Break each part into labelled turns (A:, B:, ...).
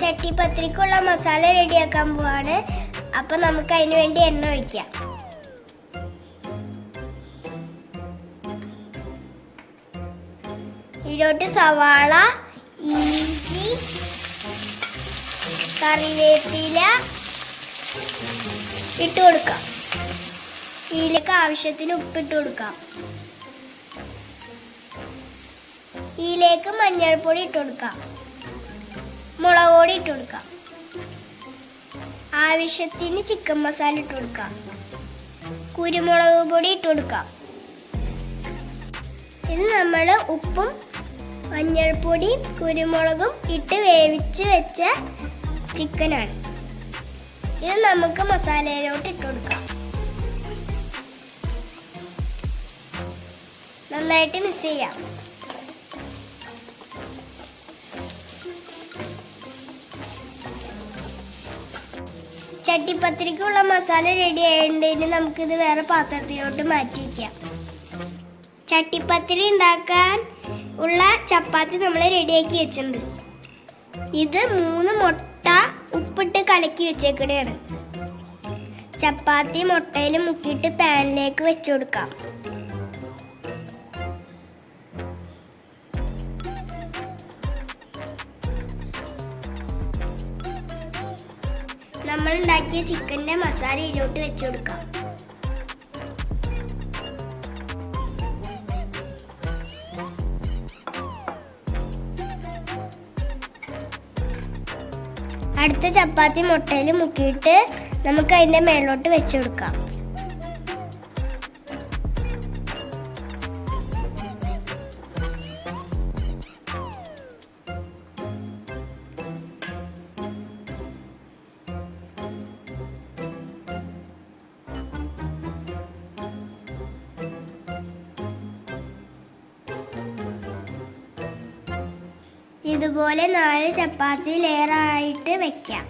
A: ചട്ടിപ്പത്തിരിക്കുള്ള മസാല റെഡിയാക്കാൻ പോവാണ്. അപ്പൊ നമുക്ക് അതിന് വേണ്ടി എണ്ണ ഒഴിക്കാം. ഇതിലോട്ട് സവാള, ഇഞ്ചി, കറിവേപ്പില ഇട്ട് കൊടുക്കാം. ഇതിലേക്ക് ആവശ്യത്തിന് ഉപ്പിട്ട് കൊടുക്കാം. ഇതിലേക്ക് മഞ്ഞൾപ്പൊടി ഇട്ട് കൊടുക്കാം. മുളക് പൊടി ഇട്ട് കൊടുക്കാം. ആവശ്യത്തിന് ചിക്കൻ മസാല ഇട്ട് കൊടുക്കാം. കുരുമുളക് പൊടി ഇട്ട് കൊടുക്കാം. ഇത് നമ്മൾ ഉപ്പും മഞ്ഞൾപ്പൊടിയും കുരുമുളകും ഇട്ട് വേവിച്ച് വെച്ച ചിക്കനാണ്. ഇത് നമുക്ക് മസാലയിലോട്ട് ഇട്ട് കൊടുക്കാം. നന്നായിട്ട് മിക്സ് ചെയ്യാം. ചട്ടിപ്പത്തിരിക്കുള്ള മസാല റെഡി ആയതുകൊണ്ട് നമുക്കിത് വേറെ പാത്രത്തിലോട്ട് മാറ്റി വയ്ക്കാം. ചട്ടിപ്പത്തിരി ഉണ്ടാക്കാൻ ഉള്ള ചപ്പാത്തി നമ്മൾ റെഡിയാക്കി വെച്ചിട്ടുണ്ട്. ഇത് 3 മുട്ട ഉപ്പിട്ട് കലക്കി വെച്ചേക്കണയാണ്. ചപ്പാത്തി മുട്ടയിൽ മുക്കിയിട്ട് പാനിലേക്ക് വെച്ചു കൊടുക്കാം. നമ്മൾ ഉണ്ടാക്കിയ ചിക്കൻ്റെ മസാല ഇതിലോട്ട് വെച്ചു കൊടുക്കാം. അടുത്ത ചപ്പാത്തി മുട്ടയിൽ മുക്കിയിട്ട് നമുക്ക് അതിൻ്റെ മേലോട്ട് വെച്ചു കൊടുക്കാം. ഇതുപോലെ 4 ചപ്പാത്തി ലെയറായിട്ട് വെക്കാം.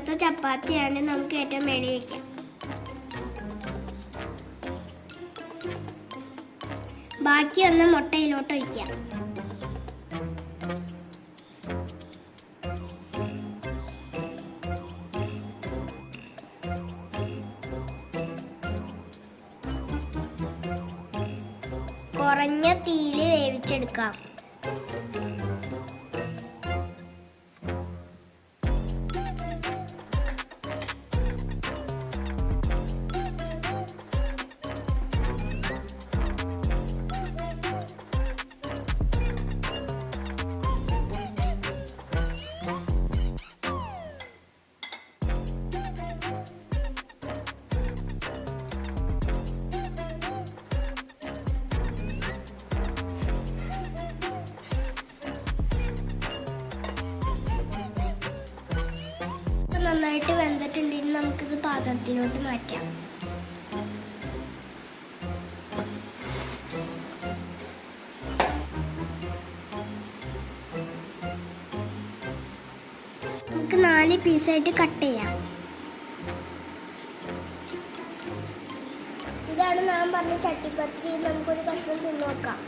A: ത്തെ ചപ്പാത്തിയാണ് നമുക്ക് ഏറ്റവും മേളിൽ വയ്ക്കാം. ബാക്കി ഒന്ന് മുട്ടയിലോട്ട് ഒഴിക്കാം. കുറഞ്ഞ തീയിൽ വേവിച്ചെടുക്കാം. നന്നായിട്ട് വെന്തിട്ടുണ്ടെങ്കിൽ നമുക്കിത് പാത്രത്തിലോട്ട് മാറ്റാം. നമുക്ക് 4 പീസായിട്ട് കട്ട് ചെയ്യാം. ഇതാണ് ഞാൻ പറഞ്ഞ ചട്ടിപ്പത്തിരി. നമുക്കൊരു കഷ്ണം തിന്നു നോക്കാം.